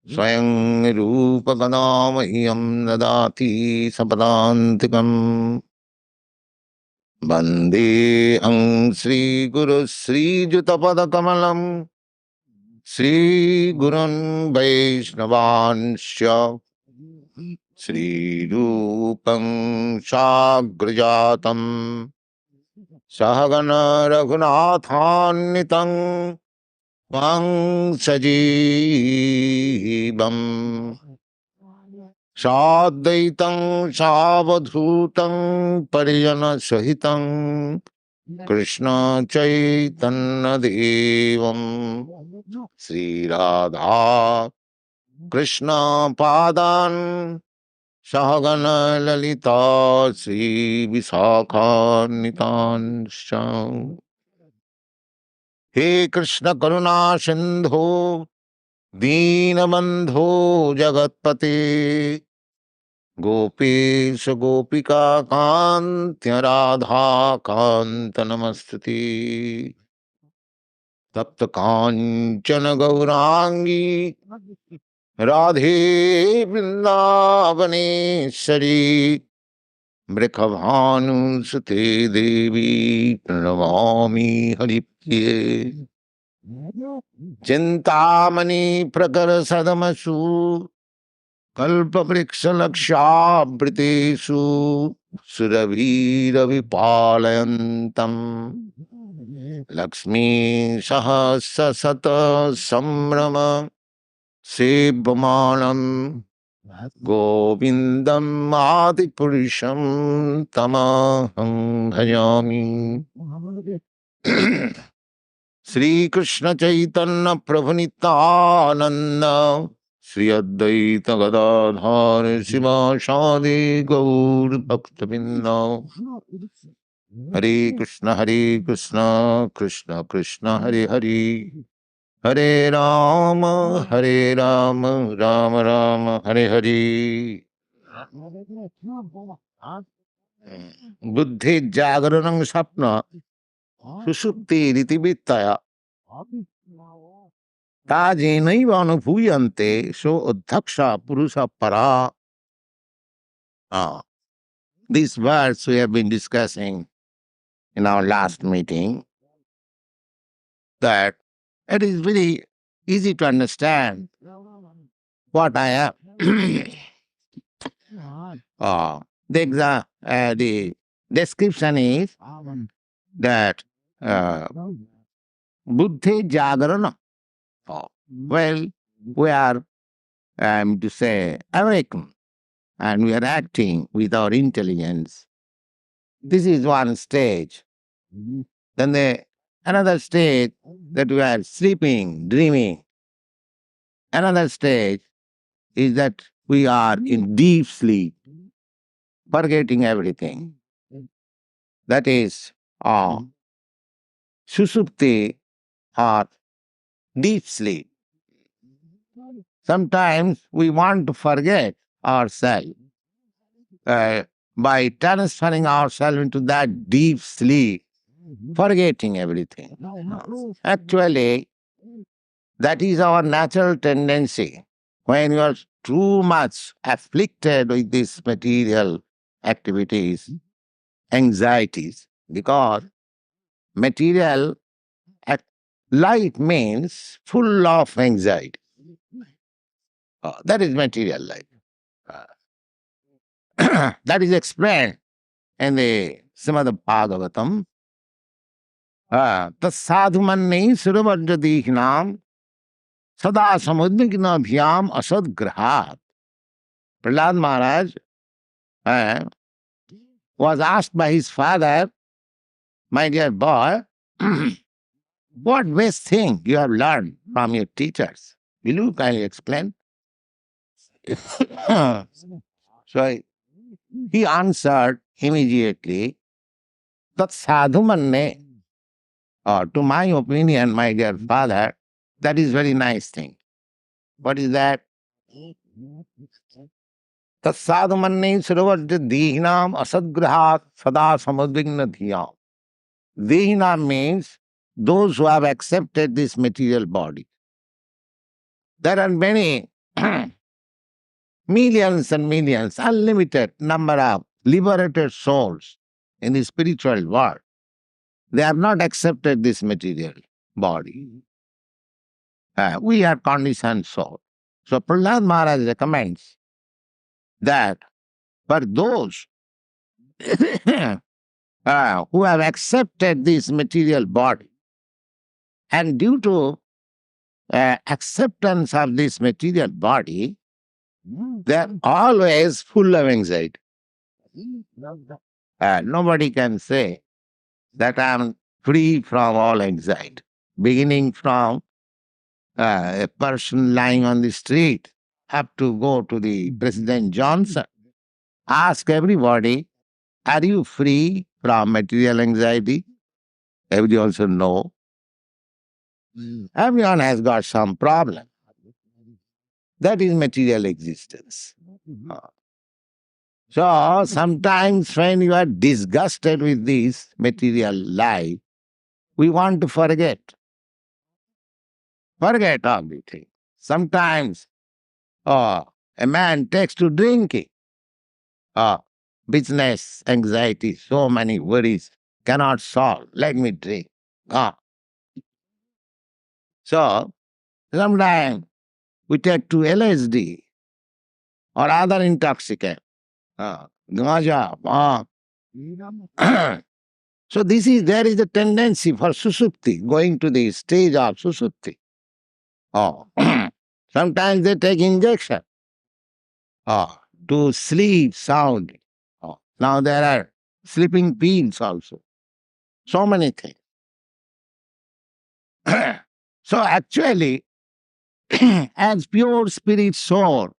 Swayam Rupa Kadamahyam Dadati Sapadantikam Bande Ang Sri Guru Sri Jutapada Kamalam Sri Gurun Vaishnavansya Sri Rupam Sagrajatam Sahagana Raghunathanitang Vang Sajeevam Sadvaitang Savadhutam Parijana Sahitam Krishna Chaitanya Devam Sri Radha Krishna Padan Sahagana Lalita Sri Visakha Nitansha He Krishna Karuna Sindhu Deenabandhu Jagatpate Gopesha Gopika Kantya Radha Kanta Namastute Tapta Kanchana Gaurangi Radhe Vrindavaneshwari Mrikhavanu Sute Devi Pranamami Haripriye Chintamani Prakara Sadamasu Kalpavriksha Lakshabritesu Suravira Vipalayantam Lakshmi Sahasa Sata Samrama Sevamanam Govindam Adipuruṣam Tamaham Bhajami Sri Krishna Chaitanya Prabhu Nityananda Sri Advaita Gadadhar Sivasadi Gaur Bhaktavinda Hare Krishna Krishna Krishna Hare Hare Hare Rama Rama Rama Hare Hare Buddhi jāgaraṇaṁ svapnaḥ suṣuptir iti vṛttayaḥ yenaivānubhūyante so dhyakṣaḥ puruṣaḥ paraḥ. These words we have been discussing in our last meeting, that it is very easy to understand what I am. The description is that buddhi jāgaraṇaṁ. Well, we are, to say, awakened, and we are acting with our intelligence. This is one stage. Then another stage that we are sleeping, dreaming. Another stage is that we are in deep sleep, forgetting everything. That is suṣuptir or deep sleep. Sometimes we want to forget ourselves by transferring ourselves into that deep sleep, forgetting everything. Actually, that is our natural tendency. When you are too much afflicted with these material activities, anxieties, because material life means full of anxiety. That is material life. That is explained in the Srimad Bhagavatam. Tasadhumanne suravajadihinam sada samudvikna bhyam asadgrahat. Prahlad Maharaj was asked by his father, my dear boy, what best thing you have learned from your teachers? Will you kindly explain? So he answered immediately, that sadhumanne, or to my opinion, my dear father, that is very nice thing. What is that? Tat sadhumanne suravajya dehinam asadgrahat sada samudvigna dhiyam. Dehina means those who have accepted this material body. There are many millions and millions, unlimited number of liberated souls in the spiritual world. They have not accepted this material body. We are conditioned soul. So Prahlad Maharaj recommends that for those who have accepted this material body, and due to acceptance of this material body, they are always full of anxiety. Nobody can say that I am free from all anxiety, beginning from a person lying on the street up to go to the President Johnson. Ask everybody, are you free from material anxiety? Everybody also know. Everyone has got some problem. That is material existence. So sometimes when you are disgusted with this material life, we want to forget. Forget everything. Sometimes a man takes to drinking. Business, anxiety, so many worries cannot solve. Let me drink. So sometimes we take to LSD or other intoxicant, ganja. So there is a tendency for suṣuptir, going to the stage of suṣuptir. Sometimes they take injection to sleep soundly. Now there are sleeping pills also. So many things. So actually, as pure spirit soul,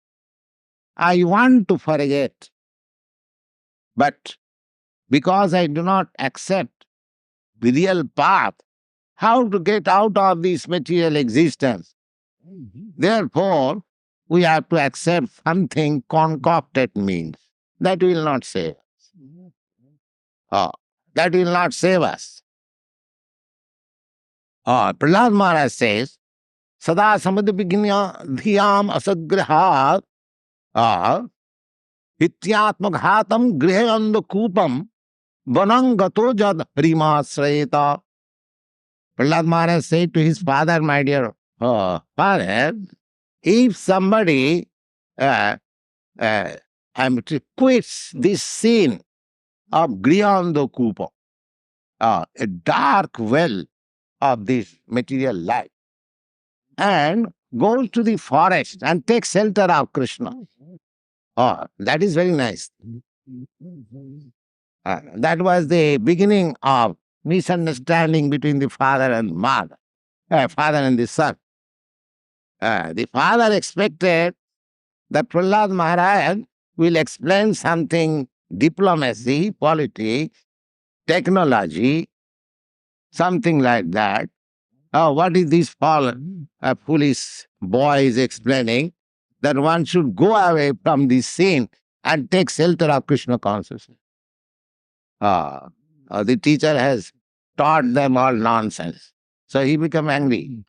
I want to forget. But because I do not accept the real path, how to get out of this material existence, therefore, we have to accept something concocted means. That will not save us. That will not save us. Prahlad Maharaj says, Sada samadvighnya dhyam asagrahat hityatmaghatam grihayanda kupam vanangato jad hrimasrayeta. Prahlad Maharaj said to his father, my dear father, if somebody quits this scene of grihayanda kupam, a dark well of this material life, and goes to the forest and takes shelter of Krishna. That is very nice. That was the beginning of misunderstanding between the father and mother, father and the son. The father expected that Prahlad Maharaj will explain something, diplomacy, politics, technology, something like that. What is this foolish boy is explaining? That one should go away from this scene and take shelter of Krishna consciousness. The teacher has taught them all nonsense. So he became angry.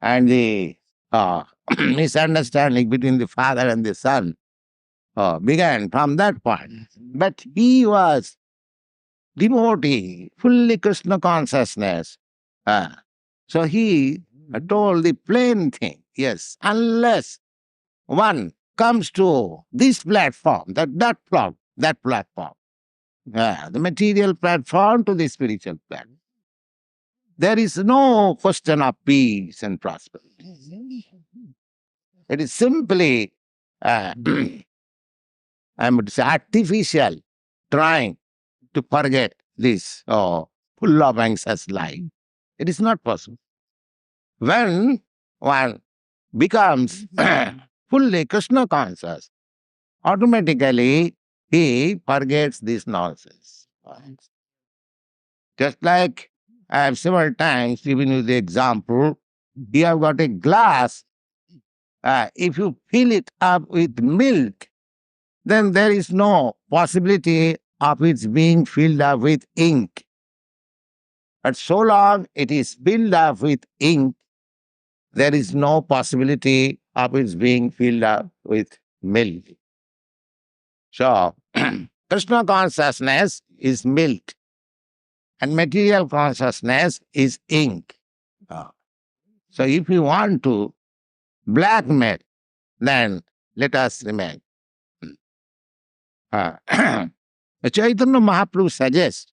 And the misunderstanding between the father and the son began from that point. But he was devotee, fully Krishna consciousness. So he told the plain thing, yes, unless one comes to this platform, that platform, the material platform to the spiritual platform, there is no question of peace and prosperity. It is simply, I would say, artificial trying to forget this full of anxious life. It is not possible. When one becomes fully Krishna conscious, automatically he forgets this nonsense. Just like I have several times given you the example, you have got a glass. If you fill it up with milk, then there is no possibility of its being filled up with ink. But so long it is filled up with ink, there is no possibility of its being filled up with milk. So, Krishna consciousness is milk, and material consciousness is ink. So, if you want to blackmail, then let us remain. Chaitanya Mahaprabhu suggests,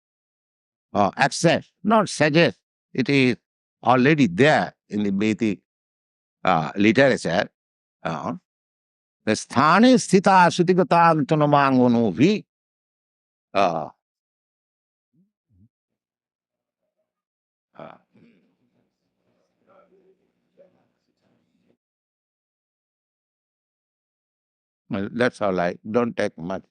accept, not suggest, it is already there in the Vedic literature. The sthane sthita sutigata tanamāngonobhi. Well, that's all right. Don't take much.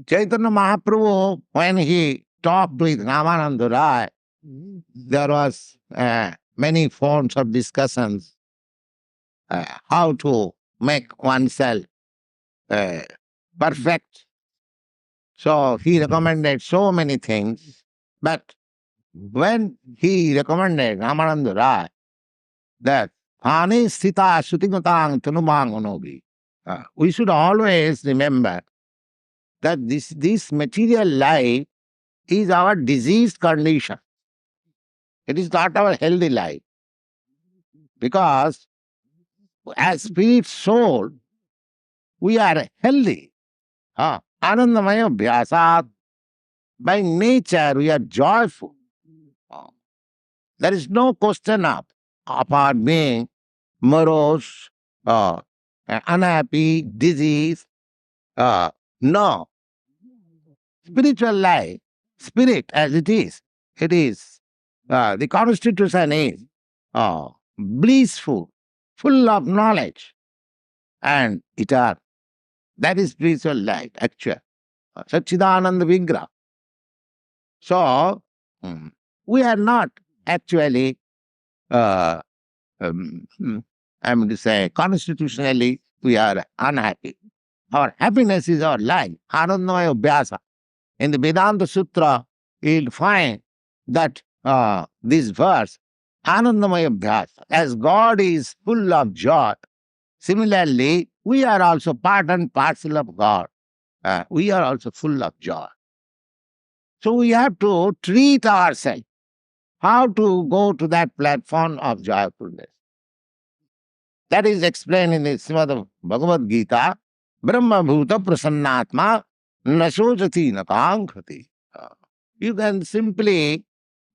Chaitanya Mahaprabhu, when he talked with Ramananda Rai, there was many forms of discussions how to make oneself perfect. So he recommended so many things, but when he recommended Ramananda Rai that Ane Sthita Sutingatang Tanumanganobi, we should always remember that this material life is our diseased condition. It is not our healthy life. Because as spirit soul, we are healthy. Anandamaya Bhyasat. By nature, we are joyful. There is no question of our being morose, unhappy, disease. No. Spiritual life, spirit as it is, the constitution is blissful, full of knowledge, and eternal. That is spiritual life, actually. Satchidananda Vigraha. So, we are not actually, I mean to say, constitutionally, we are unhappy. Our happiness is our life. Anandamaya Abhyasa. In the Vedanta Sutra, you'll find that this verse, Anandamaya Abhyasa, as God is full of joy, similarly, we are also part and parcel of God. We are also full of joy. So we have to treat ourselves how to go to that platform of joyfulness. That is explained in the Srimad Bhagavad Gita, Brahma Bhuta Prasannatma Nasojati Nakankhati. You can simply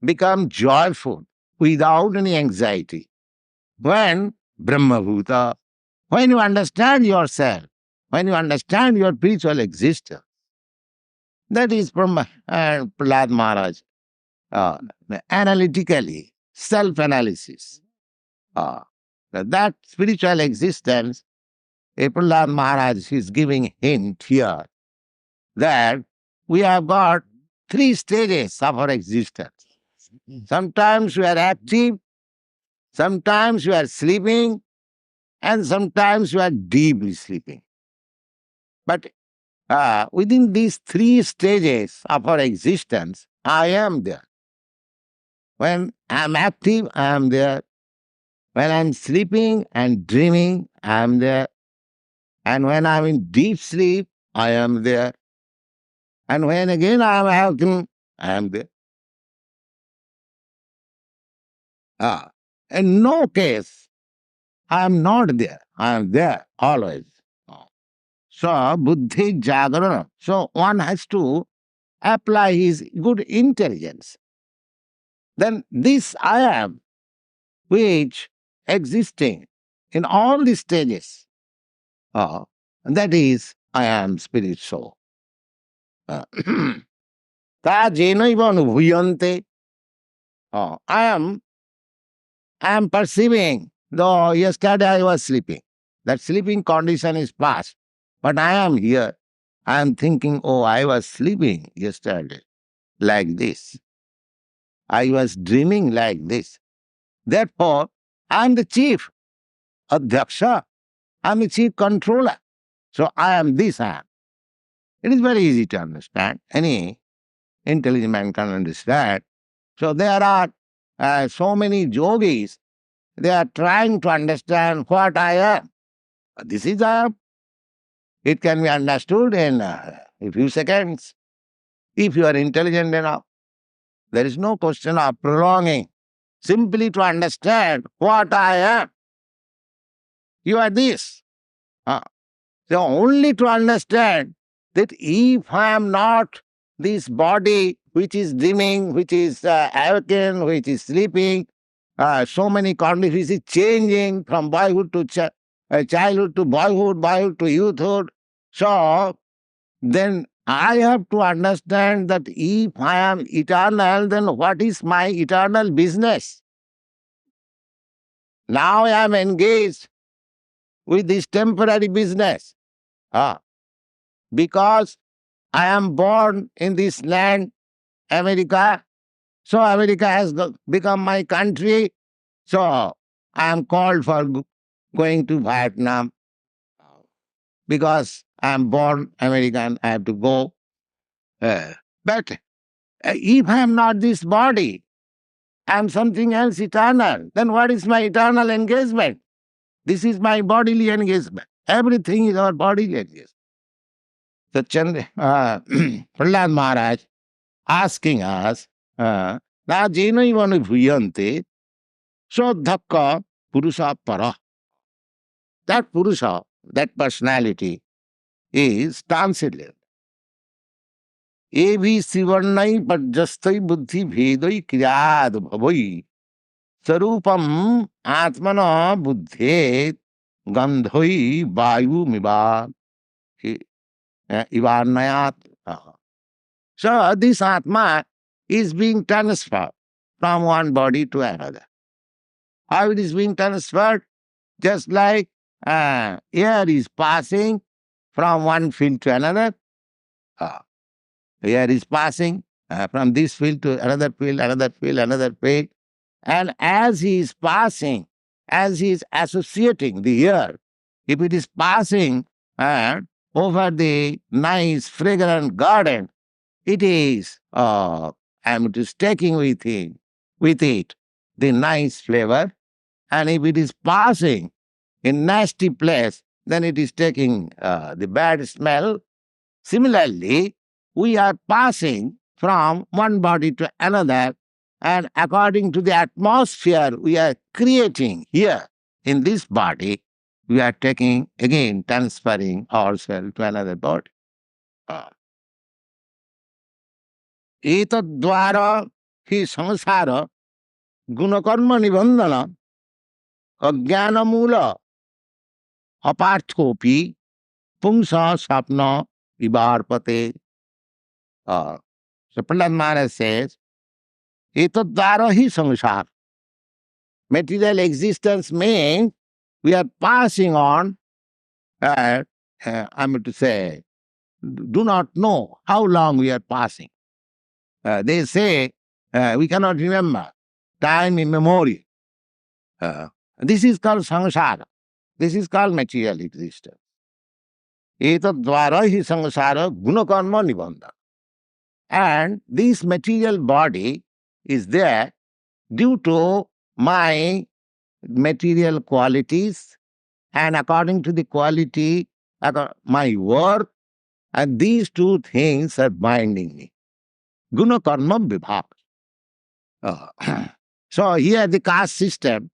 become joyful without any anxiety. When Brahma Bhuta, when you understand yourself, when you understand your spiritual existence, that is from Prahlad Maharaj, analytically, self-analysis. That spiritual existence, Prahlad Maharaj is giving hint here that we have got three stages of our existence. Sometimes we are active, sometimes we are sleeping, and sometimes we are deeply sleeping. But within these three stages of our existence, I am there. When I am active, I am there. When I am sleeping and dreaming, I am there. And when I am in deep sleep, I am there. And when again I am active, I am there. In no case, I am not there. I am there always. So, buddhi jāgaraṇaṁ. So, one has to apply his good intelligence. Then this I am, which existing in all the stages, that is I am spirit soul. Tā yenaivānubhūyante. I am perceiving, though yesterday I was sleeping. That sleeping condition is past. But I am here. I am thinking, oh, I was sleeping yesterday like this. I was dreaming like this. Therefore, I am the chief dhyakṣaḥ. I am the chief controller. So I am this, I am. It is very easy to understand. Any intelligent man can understand So there are so many yogis, they are trying to understand what I am. This is I am. It can be understood in a few seconds if you are intelligent enough. There is no question of prolonging. Simply to understand what I am. You are this. So only to understand that if I am not this body which is dreaming, which is awakened, which is sleeping, so many conditions, which is changing from boyhood to childhood to boyhood, boyhood to youthhood. So then I have to understand that if I am eternal, then what is my eternal business? Now I am engaged with this temporary business. Because I am born in this land, America, so America has become my country, so I am called for going to Vietnam. Because I am born American, I have to go. But if I am not this body, I am something else eternal, then what is my eternal engagement? This is my bodily engagement. Everything is our bodily engagement. So Prahlad Maharaj asking us, na jāgaraṇaṁ so dhyakṣaḥ puruṣaḥ paraḥ. That puruṣaḥ, that personality, is transcendent. Evi srivarnai pajjastai buddhi bhedai kriyad bhavai sarupam atmana buddhet gandhoi vayu miva ivanayat. So this Atma is being transferred from one body to another. How it is being transferred? Just like air is passing from one field to another. Air is passing from this field to another field, another field, another field. And as he is passing, as he is associating the air, if it is passing over the nice, fragrant garden, it is taking with it the nice flavor. And if it is passing in nasty place, then it is taking the bad smell. Similarly, we are passing from one body to another, and according to the atmosphere we are creating here in this body, we are taking, again, transferring ourselves to another body. एतद्द्वारा ही संसार गुणकर्म निबंधन अज्ञान मूल अपार्थकोपी पुंसा स्वप्न विवार्पते. So Prahlad Maharaj says, एतद्द्वारा ही संसार. Material existence means we are passing on, I mean to say, do not know how long we are passing. They say we cannot remember time immemorial. This is called samsara. This is called material existence. Etadvara hi samsara gunakarma nibandha. And this material body is there due to my material qualities, and according to the quality, my work, and these two things are binding me. Guna karma vibhag. So here the caste system,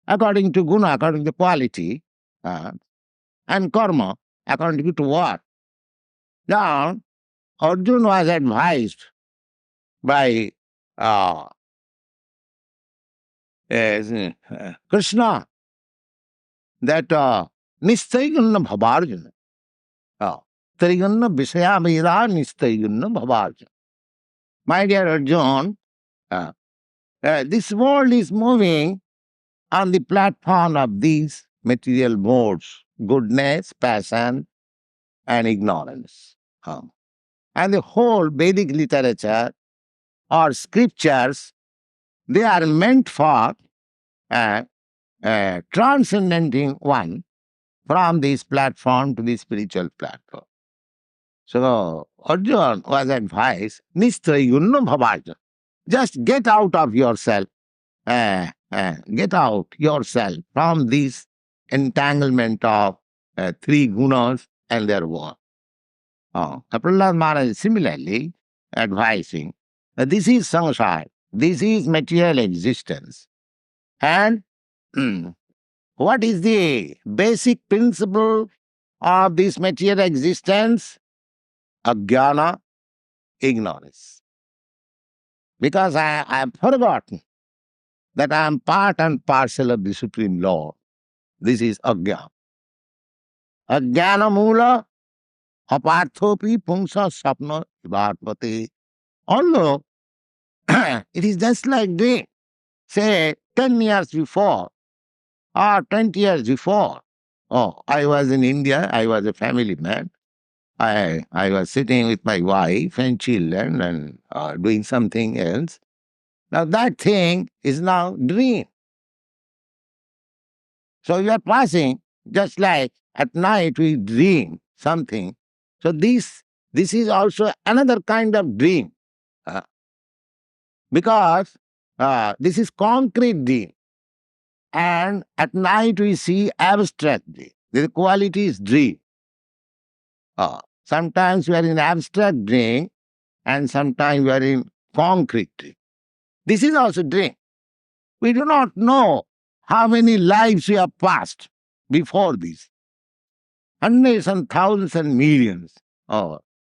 according to guna, according to quality, and karma, according to what? Now, Arjuna was advised by Krishna that nistaigunna bhavarjuna. Trigunna visaya veda nistaigunna bhavarjuna. My dear Arjuna, this world is moving on the platform of these material modes: goodness, passion, and ignorance. And the whole Vedic literature or scriptures, they are meant for transcending one from this platform to the spiritual platform. So Arjuna was advised, Nistrayunna Bhavarjuna. Just get out of yourself. Get out yourself from this entanglement of three gunas and their work. Prahlad Maharaj is similarly advising that this is samsara, this is material existence. And what is the basic principle of this material existence? Ajnana, ignorance. Because I have forgotten that I am part and parcel of the Supreme Lord. This is ajnana. Ajnana mula aparthopi pungsa sapna vivarpate. Although it is just like dream. Say 10 years before or 20 years before. I was in India, I was a family man. I was sitting with my wife and children and doing something else. Now that thing is now dream. So you are passing, just like at night we dream something. So this is also another kind of dream. Because this is concrete dream. And at night we see abstract dream. The quality is dream. Sometimes we are in abstract dream and sometimes we are in concrete dream. This is also dream. We do not know how many lives we have passed before this. Hundreds and thousands and millions.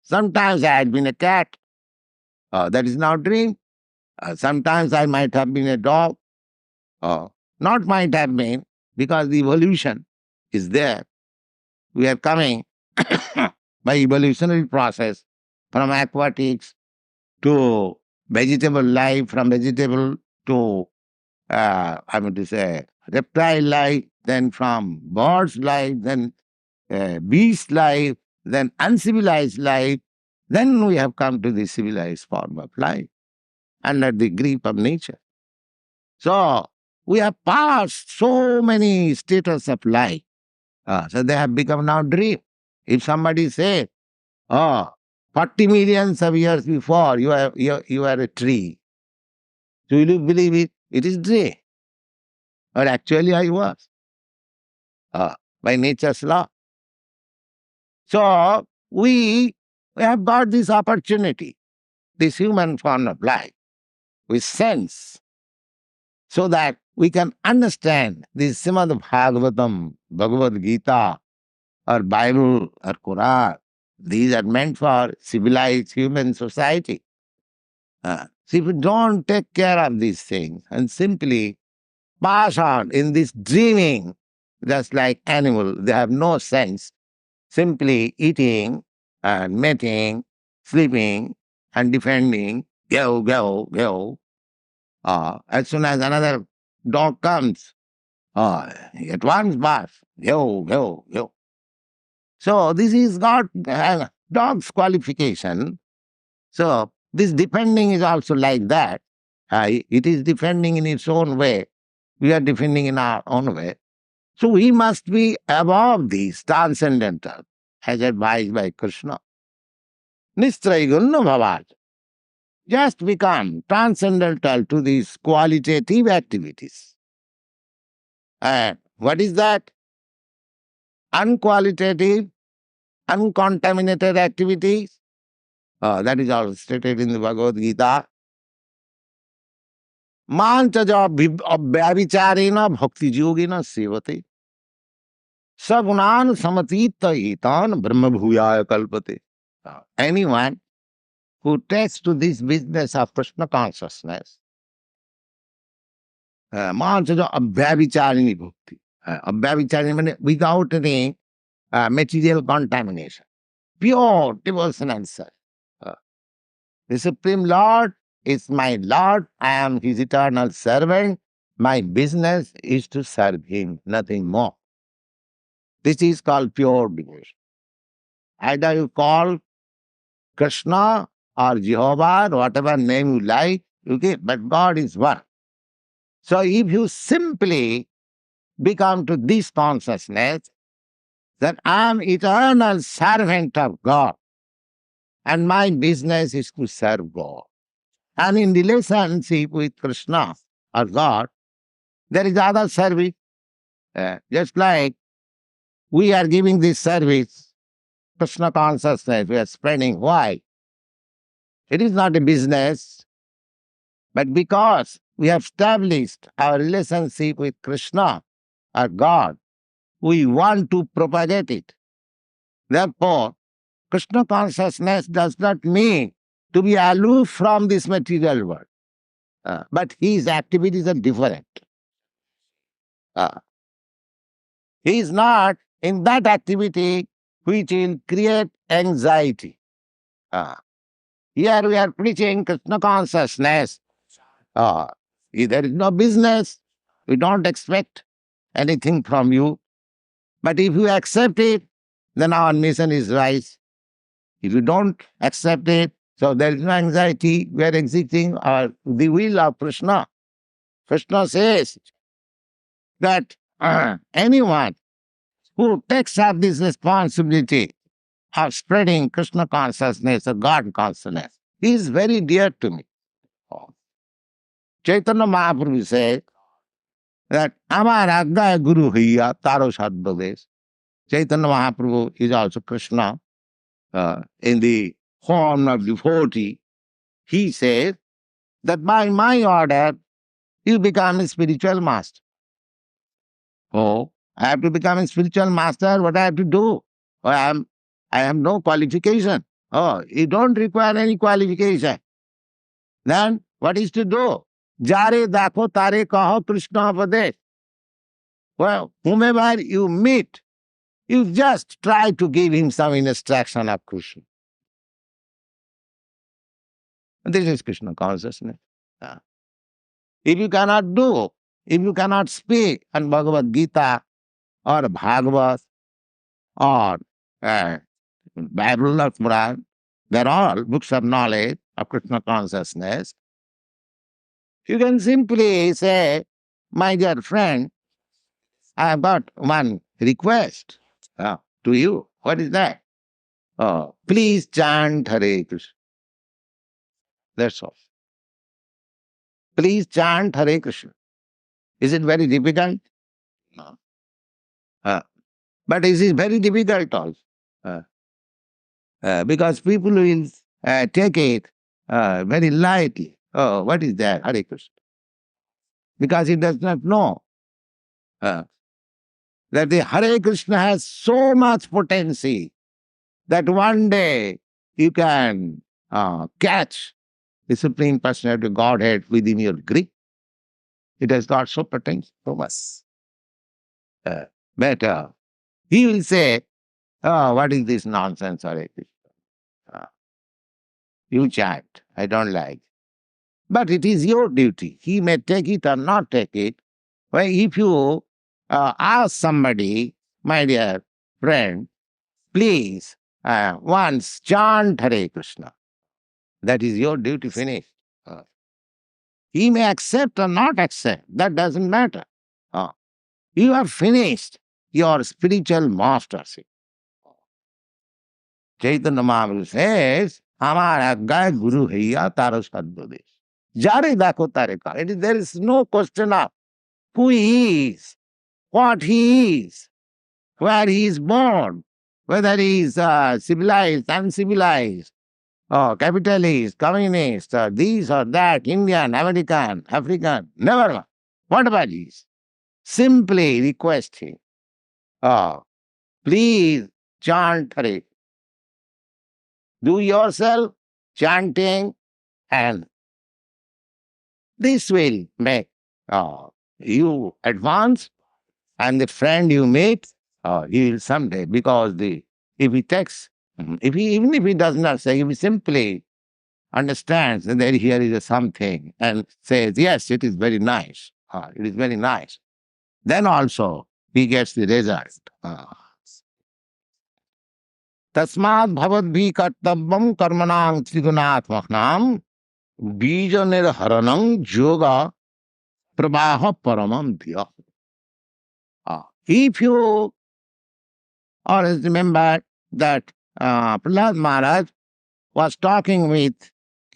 Sometimes I had been a cat. That is now dream. Sometimes I might have been a dog. Not might have been, because the evolution is there. We are coming by evolutionary process from aquatics to vegetable life, from vegetable to, I mean to say, reptile life, then from birds life, then beast life, then uncivilized life. Then we have come to the civilized form of life under the grip of nature. So we have passed so many status of life. So they have become now dream. If somebody says, 40 millions of years before, you are a tree. So will you believe it? It is dream. But actually I was. By nature's law. So we have got this opportunity, this human form of life, with sense, so that we can understand this Srimad Bhagavatam, Bhagavad Gita, or Bible, or Quran. These are meant for civilized human society. So if we don't take care of these things and simply pass on in this dreaming, just like animal, they have no sense, simply eating and mating, sleeping and defending, go. As soon as another dog comes, at once barks, go. So this is not dog's qualification. So this defending is also like that. It is defending in its own way. We are defending in our own way. So we must be above these, transcendental, as advised by Krishna. Nistraigunna bhavat. Just become transcendental to these qualitative activities. And what is that? Unqualitative, uncontaminated activities. That is also stated in the Bhagavad Gita. Manchaja vyabicharena bhakti yogina sevate. Sagunan samatita hitan brahma bhuyaya kalpate. Anyone who takes to this business of Krishna consciousness, manchaja vyabichareni bhakti. Vyabichareni means without any material contamination. Pure devotion and service. The Supreme Lord is my Lord. I am His eternal servant. My business is to serve Him, nothing more. This is called pure devotion. Either you call Krishna or Jehovah, or whatever name you like, okay, but God is one. So if you simply become to this consciousness that I am eternal servant of God and my business is to serve God. And in relationship with Krishna or God, there is other service. Just like we are giving this service, Krishna consciousness, we are spreading. Why? It is not a business, but because we have established our relationship with Krishna or God, we want to propagate it. Therefore, Krishna consciousness does not mean to be aloof from this material world. But his activities are different. He is not in that activity which will create anxiety. Here we are preaching Krishna consciousness. There is no business. We don't expect anything from you. But if you accept it, then our mission is right. If you don't accept it, so there is no anxiety. We are executing the will of Krishna. Krishna says that anyone who takes up this responsibility of spreading Krishna consciousness or God consciousness is very dear to me. Chaitanya Mahaprabhu says that Amar Agya Guru Hiya Taro Sadhvadesh. Chaitanya Mahaprabhu is also Krishna in the form of devotee. He says that by my order, you become a spiritual master. Oh, I have to become a spiritual master. What I have to do? Oh, I have no qualification. Oh, you don't require any qualification. Then what is to do? Jare dakho tare kaho Krishna Padesh. Well, whomever you meet, you just try to give him some instruction of Krishna. This is Krishna consciousness. If you cannot do, if you cannot speak on Bhagavad Gita or Bhagavad or Bible or Quran, they're all books of knowledge of Krishna consciousness. You can simply say, my dear friend, I have got one request to you. What is that? Please chant Hare Krishna. That's all. Please chant Hare Krishna. Is it very difficult? No. But it is very difficult also. Because people will take it very lightly. Oh, what is that? Hare Krishna. Because he does not know that the Hare Krishna has so much potency that one day you can catch the Supreme Personality of Godhead within your grip. It has got so potency, so much. But he will say, oh, what is this nonsense, Hare Krishna? You chant, I don't like. But it is your duty. He may take it or not take it. Well, if you ask somebody, my dear friend, please once chant Hare Krishna. That is your duty finished. He may accept or not accept. That doesn't matter. You have finished your spiritual mastership. Chaitanya Mahaprabhu says, Amar Agya Guru Hiya Taro Sadhvadesh. Jare dakho tare ka. There is no question of who he is, what he is, where he is born, whether he is civilized, uncivilized, capitalist, communist, this or that, Indian, American, African, never mind. Whatever he is, simply request him, please chant Hare. Do yourself chanting, and this will make you advance, and the friend you meet, he will someday, because if he takes, even if he does not say, if he simply understands that here is a something and says, yes, it is very nice, it is very nice, then also he gets the result. Tasmad bhavadbhi kartavyam karmanam trigunaatmaknam bija nirharanam yoga prabaha paramam dhya. If you always remember that Prahlad Maharaj was talking with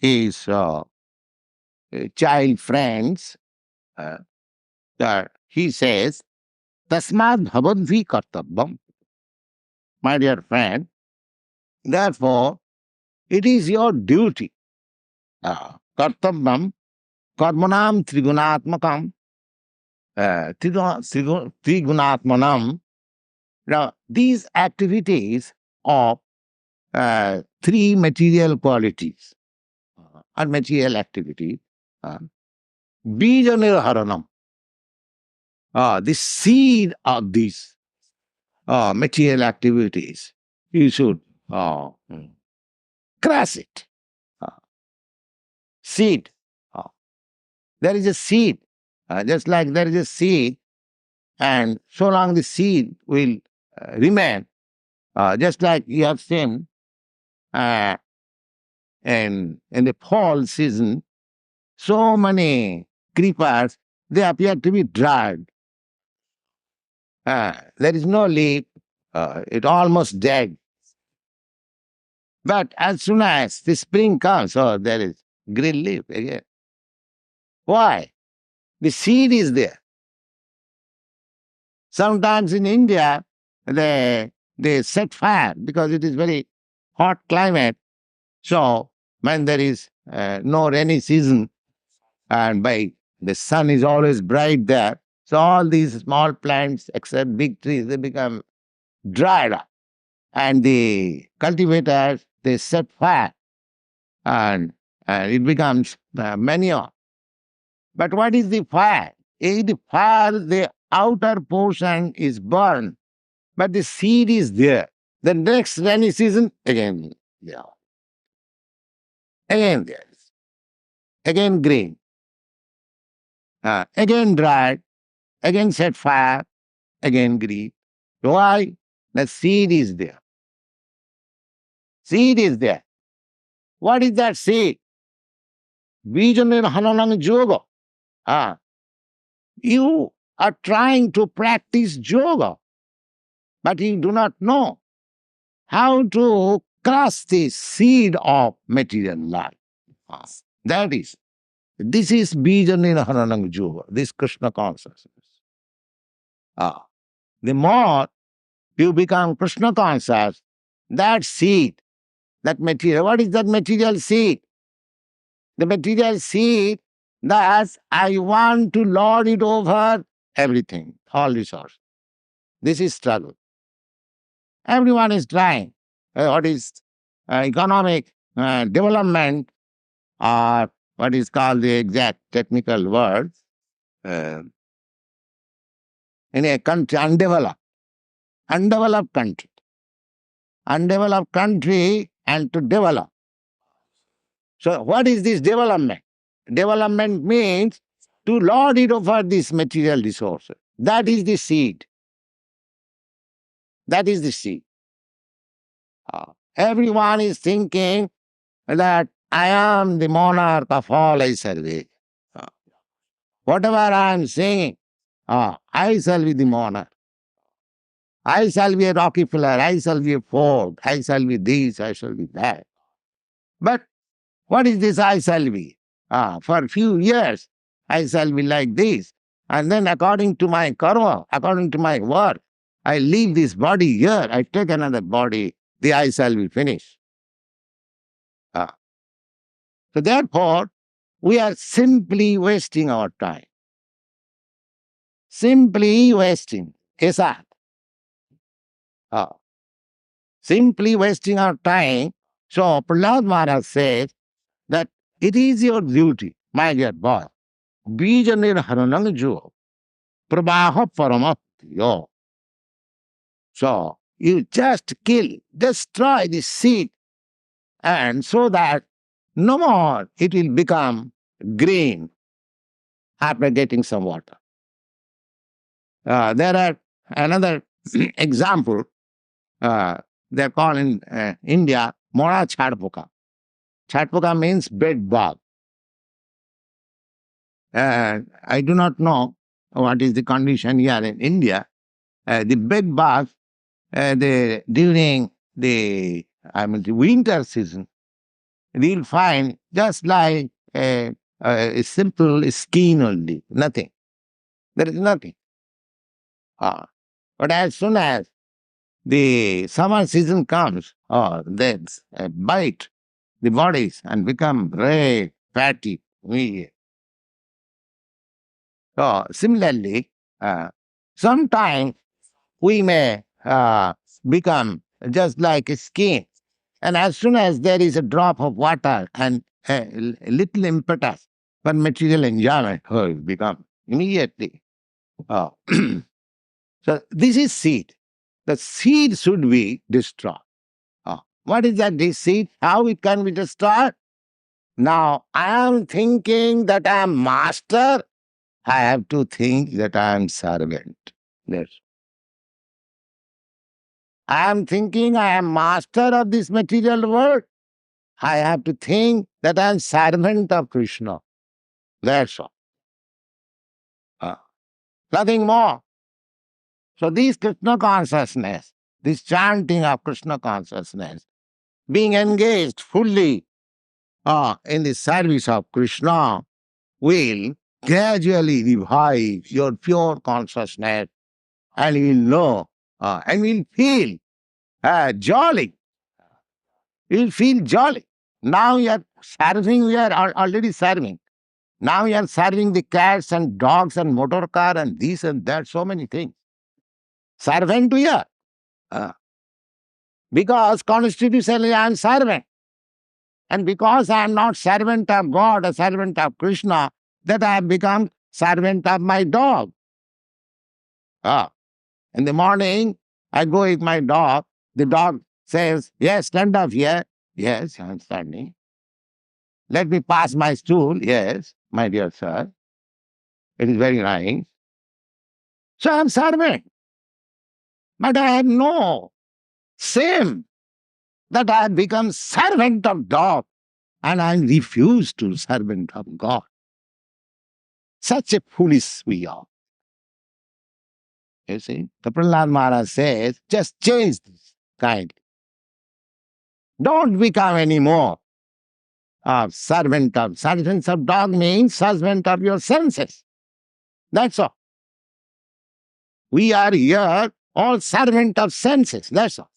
his child friends, that he says, Tasmad bhavadvi kartavyam. My dear friend, therefore, it is your duty. Kartavyam, karmanam trigunatmakam, trigunatmanam. Now, these activities of three material qualities or material activities, bija nirharanam, the seed of these material activities, you should crush it. Seed. There is a seed, just like there is a seed, and so long the seed will remain, just like you have seen in the fall season, so many creepers, they appear to be dried. There is no leaf, it almost dead. But as soon as the spring comes, there is green leaf again. Why? The seed is there. Sometimes in India, they set fire because it is very hot climate. So when there is no rainy season, and by the sun is always bright there, so all these small plants, except big trees, they become dried up. And the cultivators, they set fire, and it becomes manure. But what is the fire? The fire, the outer portion is burned, but the seed is there. The next rainy season, again there. Again there is. Again green. Again dried. Again set fire. Again green. Why? The seed is there. Seed is there. What is that seed? Jāgaraṇaṁ yoga. You are trying to practice yoga, but you do not know how to crush the seed of material life. That is, this is jāgaraṇaṁ yoga, this Krishna consciousness. The more you become Krishna conscious, that seed, that material, what is that material seed? The material seed, that I want to lord it over everything, all resources. This is struggle. Everyone is trying. What is economic development, or what is called the exact technical word, in a country, undeveloped country. Undeveloped country and to develop. So what is this development? Development means to lord it over these material resources. That is the seed. That is the seed. Everyone is thinking that I am the monarch of all I serve. Whatever I am saying, I shall be the monarch. I shall be a Rockefeller, I shall be a Ford, I shall be this, I shall be that. But what is this I shall be? For a few years, I shall be like this. And then according to my karma, according to my work, I leave this body here, I take another body, the I shall be finished. So therefore, we are simply wasting our time. Simply wasting. Esat. Simply wasting our time. So Prahlad Maharaj says that it is your duty, my dear boy, bija nirharanam jo, prabaha paramatyo. So you just kill, destroy the seed, and so that no more it will become green after getting some water. There are another example, they're called in India, Mora Chadpoka. Chadpoka means bed bug. I do not know what is the condition here in India. The bed bug, during the winter season, we'll find just like a simple skin only, nothing. There is nothing. But as soon as the summer season comes, then bite the bodies and become red, fatty. Similarly, sometimes we may become just like a skin. And as soon as there is a drop of water and a little impetus for material enjoyment, it becomes immediately. Uh, so this is seed. The seed should be destroyed. What is that this seed? How it can be destroyed? Now, I am thinking that I am master. I have to think that I am servant. Yes. I am thinking I am master of this material world. I have to think that I am servant of Krishna. That's all. Nothing more. So this Krishna consciousness, this chanting of Krishna consciousness, being engaged fully in the service of Krishna will gradually revive your pure consciousness, and you will know and will feel jolly. You will feel jolly. Now you are serving, we are already serving. Now you are serving the cats and dogs and motor car and this and that, so many things. Servant we are. Because constitutionally I am servant. And because I am not servant of God, a servant of Krishna, that I have become servant of my dog. In the morning, I go with my dog. The dog says, yes, stand up here. Yes, I am standing. Let me pass my stool. Yes, my dear sir. It is very nice. So I am servant. But I have no shame that I have become servant of dog and I refuse to servant of God. Such a foolish we are. You see, the Prahlad Maharaj says, just change this kindly. Don't become any more servant of dog means servant of your senses. That's all. We are here all servant of senses. That's all.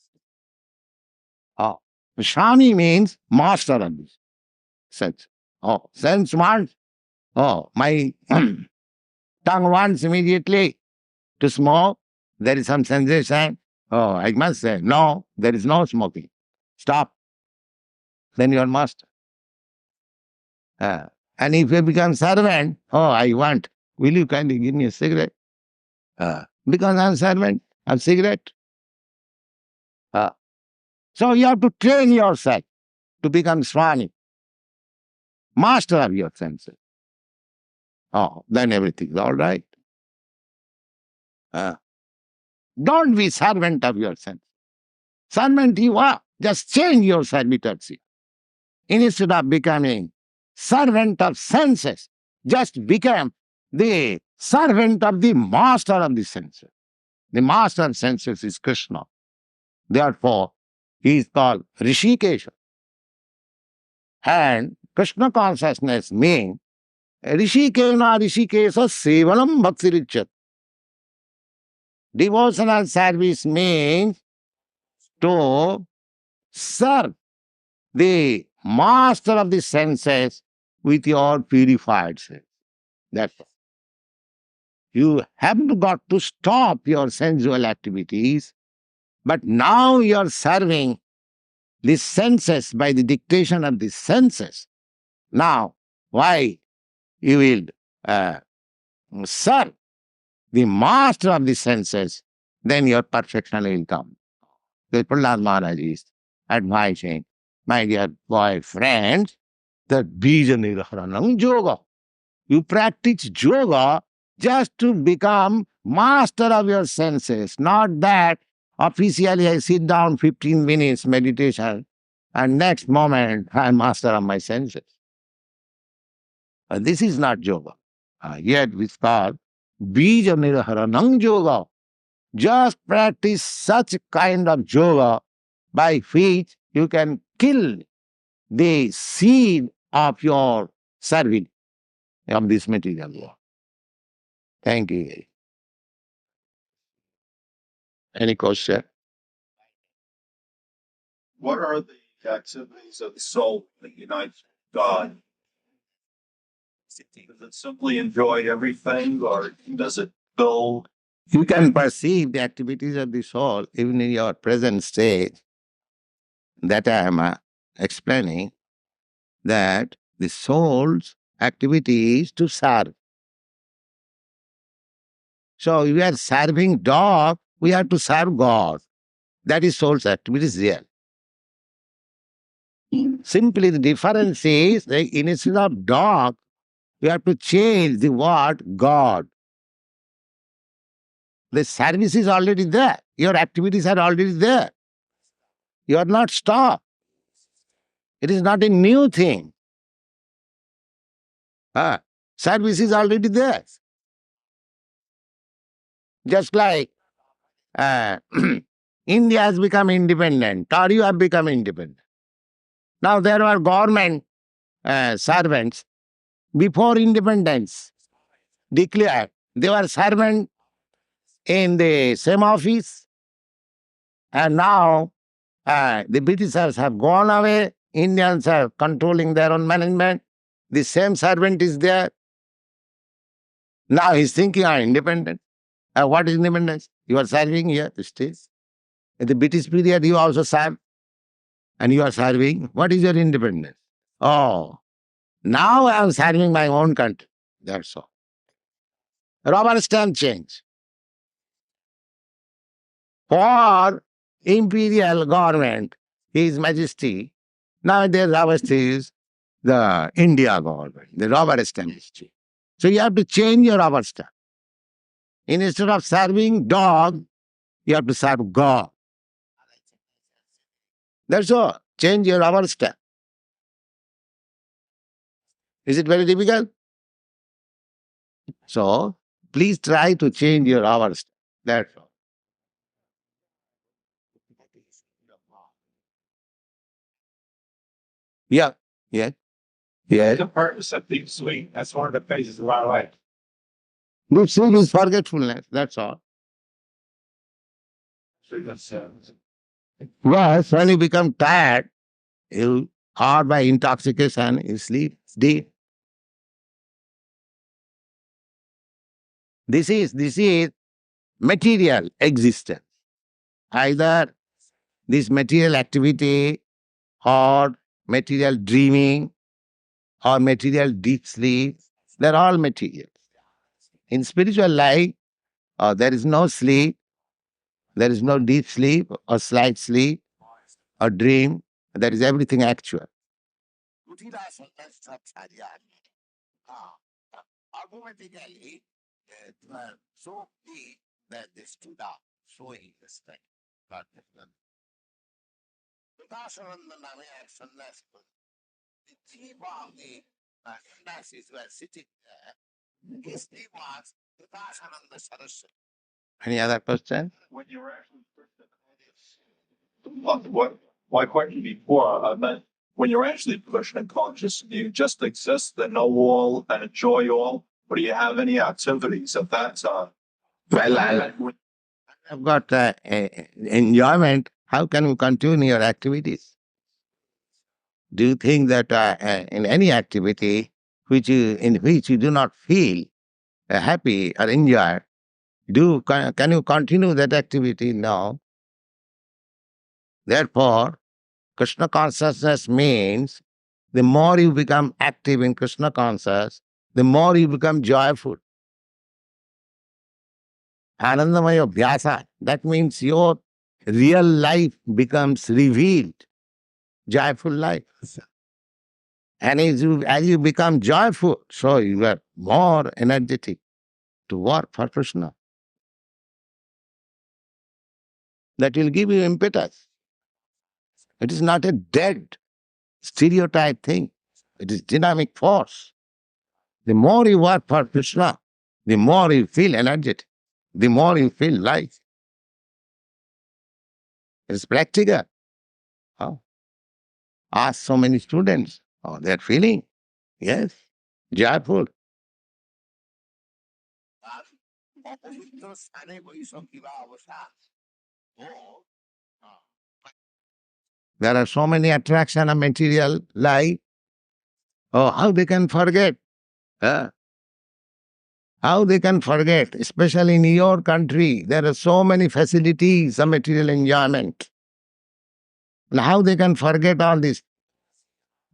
Swami means master of this sense. Sense wants. My tongue wants immediately to smoke. There is some sensation. I must say, no, there is no smoking. Stop. Then you are master. And if you become servant, I want, will you kindly give me a cigarette? Because I'm servant, I'm cigarette. So you have to train yourself to become Swami, master of your senses. Then everything is all right. Don't be servant of your senses. Servant you are, just change your servitude. Instead of becoming servant of senses, just become the servant of the master of the senses. The master of senses is Krishna. Therefore, he is called Rishikesha. And Krishna consciousness means Rishikena Rishikesha Sevanam Bhaktirichat. Devotional service means to serve the master of the senses with your purified sense. That's all. You haven't got to stop your sensual activities, but now you are serving the senses by the dictation of the senses. Now, why you will serve the master of the senses, then your perfection will come. The Prahlad Maharaj is advising, my dear boy friend, that jāgaraṇaṁ yoga. You practice yoga just to become master of your senses, not that officially I sit down 15 minutes meditation and next moment I am master of my senses. This is not yoga. Yet it's called jāgaraṇaṁ yoga. Just practice such kind of yoga by which you can kill the seed of your servility. of this material world. Thank you. Any question? What are the activities of the soul that unites God? Does it simply enjoy everything, or does it build? You can perceive the activities of the soul even in your present state. That I am explaining, that the soul's activity is to serve. So if we are serving dog, we have to serve God. That is soul's activity is real. Simply the difference is that instead of dog, you have to change the word God. The service is already there. Your activities are already there. You are not stopped. It is not a new thing. Service is already there. Just like India has become independent, or you have become independent. Now there were government servants before independence declared. They were servants in the same office, and now the Britishers have gone away. Indians are controlling their own management. The same servant is there. Now he's thinking, I'm independent. What is independence? You are serving here, still. In the British period, you also serve, and you are serving. What is your independence? Oh, now I am serving my own country. That's all. Rubber stamp change. For imperial government, His Majesty, nowadays rubber stamp is the India government, the rubber stamp is changed. So you have to change your rubber stamp. Instead of serving dog, you have to serve God. That's all. Change your rubber stamp. Is it very difficult? So please try to change your rubber stamp. That's all. Yeah. Yeah. Yeah. The purpose of deep sleep. That's one of the phases of our life. Deep sleep is forgetfulness. That's all. Yes, when you become tired, you or by intoxication, you sleep deep. This is material existence. Either this material activity or material dreaming or material deep sleep, they're all material. In spiritual life, there is no sleep, there is no deep sleep or slight sleep or dream. There is everything actual. Automatically, you are so deep that they stood up, showing respect. God has done. The chief of the sannyasis were sitting there. His name was Vipassana Saraswati. Any other question? When you were actually what my question before, I meant when you're actually Krishna conscious, do you just exist and know all and enjoy all, or do you have any activities of that time? Well, I've got enjoyment. How can you continue your activities? Do you think that in any activity in which you do not feel happy or enjoy, can you continue that activity? No. Therefore, Krishna consciousness means the more you become active in Krishna consciousness, the more you become joyful. Anandamaya Vyasa, that means your real life becomes revealed, joyful life. And as you become joyful, so you are more energetic to work for Krishna. That will give you impetus. It is not a dead stereotype thing. It is dynamic force. The more you work for Krishna, the more you feel energetic, the more you feel life. It's practical. Oh. Ask so many students. Oh, they're feeling, yes, joyful. There are so many attraction of material life. Oh, how they can forget? Huh? How they can forget? Especially in your country, there are so many facilities of material enjoyment. And how they can forget all this?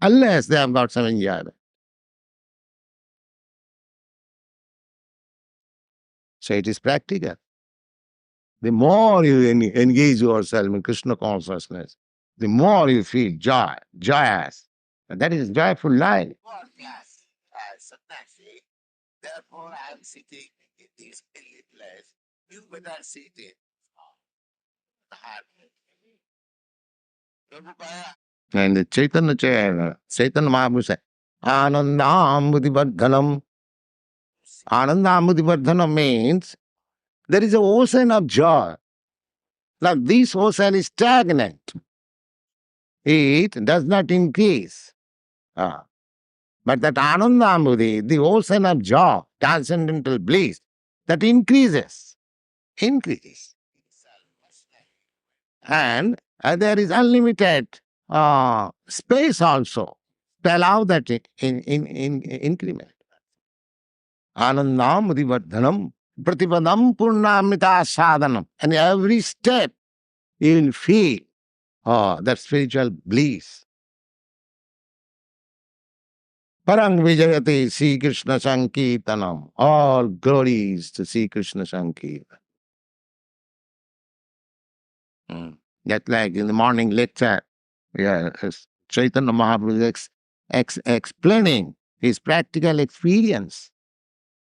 Unless they have got some enjoyment. So it is practical. The more you engage yourself in Krishna consciousness, the more you feel joy, joyous. And that is joyful life. Therefore, I am sitting in this hilly place. You better sit in. And the Chaitanya Mahaprabhu said, Anandamudivardhanam. Anandamudivardhanam means there is an ocean of joy. Now, this ocean is stagnant. It does not increase. But that Anandamudhi, the ocean of joy, transcendental bliss, that increases. Increases. And there is unlimited space also to allow that in increment. Anandam udivardhanam pratipadam purnamita sadhanam. And every step you will feel that spiritual bliss. Parang vijayati Sri Krishna Sankirtanam. All glories to Sri Krishna Sankirtanam. Just like in the morning lecture, Chaitanya Mahaprabhu is explaining his practical experience,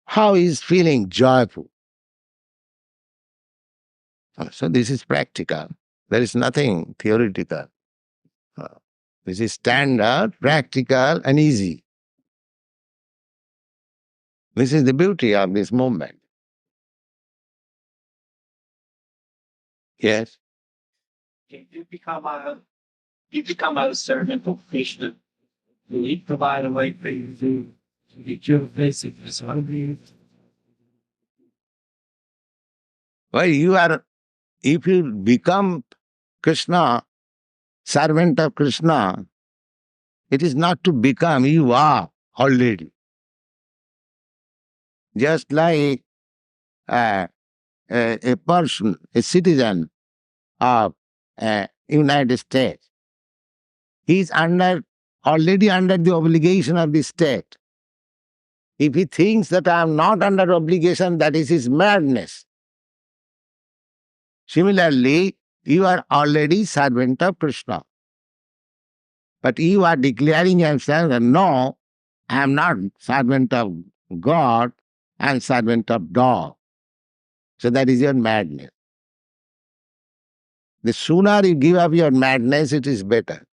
how he is feeling joyful. So this is practical. There is nothing theoretical. This is standard, practical, and easy. This is the beauty of this movement. Yes. You become a servant of Krishna. He provide a way for you to get your basic needs. Well, if you become Krishna, servant of Krishna, it is not to become, you are already. Just like a person, a citizen of United States, he is already under the obligation of the state. If he thinks that I am not under obligation, that is his madness. Similarly, you are already servant of Krishna. But you are declaring yourself that no, I am not servant of God, I am servant of dog. So that is your madness. The sooner you give up your madness, it is better.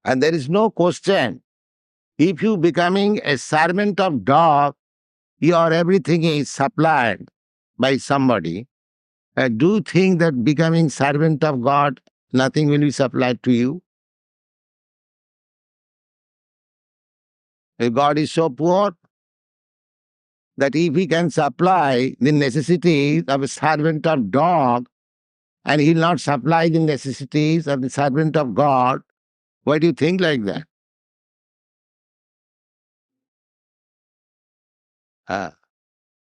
And there is no question. If you becoming a servant of dog, your everything is supplied by somebody. Do you think that becoming servant of God, nothing will be supplied to you? If God is so poor that if he can supply the necessities of a servant of dog, and he will not supply the necessities of the servant of God, why do you think like that?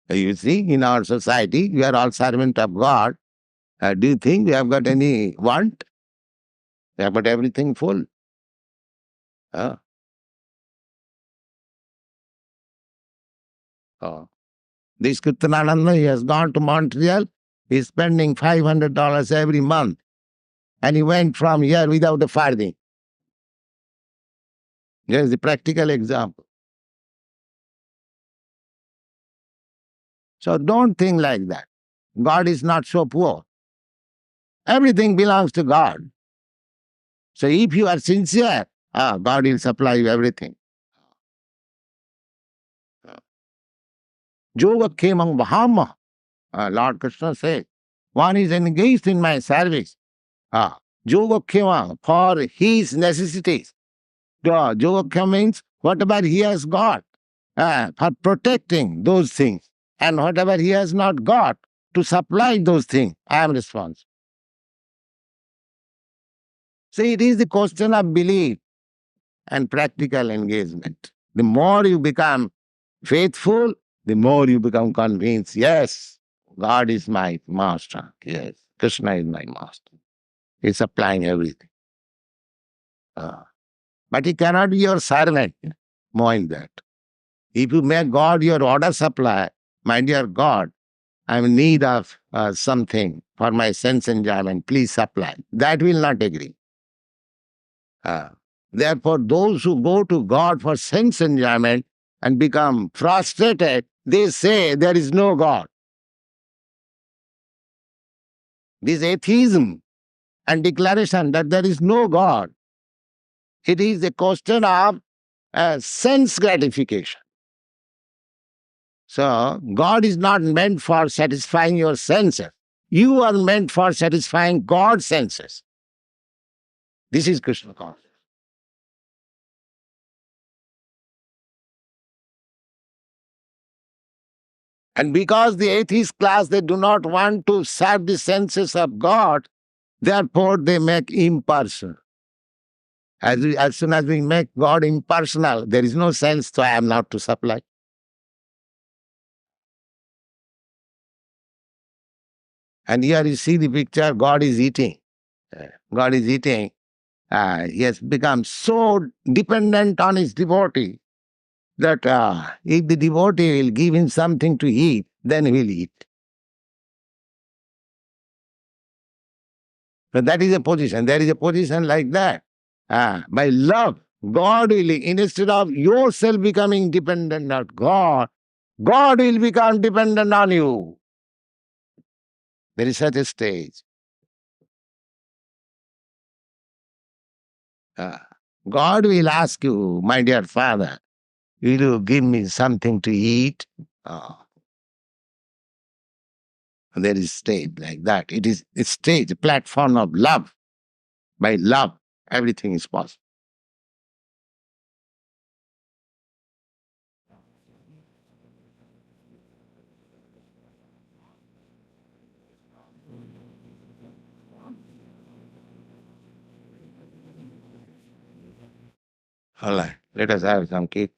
You see, in our society, we are all servant of God. Do you think we have got any want? We have got everything full. This Kirtanananda, he has gone to Montreal. He is spending $500 every month. And he went from here without a farthing. Here is the practical example. So don't think like that. God is not so poor. Everything belongs to God. So if you are sincere, God will supply you everything. Yogakkhamam vahama. Lord Krishna says, one is engaged in my service. Yogakkhamam, for his necessities. Yogakkhamam means whatever he has got. for protecting those things. And whatever he has not got to supply those things, I am responsible. So it is the question of belief and practical engagement. The more you become faithful, the more you become convinced, yes, God is my master. Yes, Krishna is my master. He's supplying everything. But he cannot be your servant, mind that. If you make God your order supply, my dear God, I'm in need of something for my sense enjoyment, please supply. That will not agree. Therefore, those who go to God for sense enjoyment and become frustrated, they say there is no God. This atheism and declaration that there is no God, it is a question of sense gratification. So, God is not meant for satisfying your senses. You are meant for satisfying God's senses. This is Krishna consciousness. And because the atheist class, they do not want to serve the senses of God, therefore they make impersonal. As soon as we make God impersonal, there is no sense, so I am not to supply. And here you see the picture, God is eating. God is eating. He has become so dependent on his devotee that if the devotee will give him something to eat, then he will eat. So that is a position. There is a position like that. By love, God will, instead of yourself becoming dependent on God, God will become dependent on you. There is such a stage. God will ask you, my dear father, will you give me something to eat? There is stage like that. It is a stage, a platform of love. By love, everything is possible. All right, let us have some cake.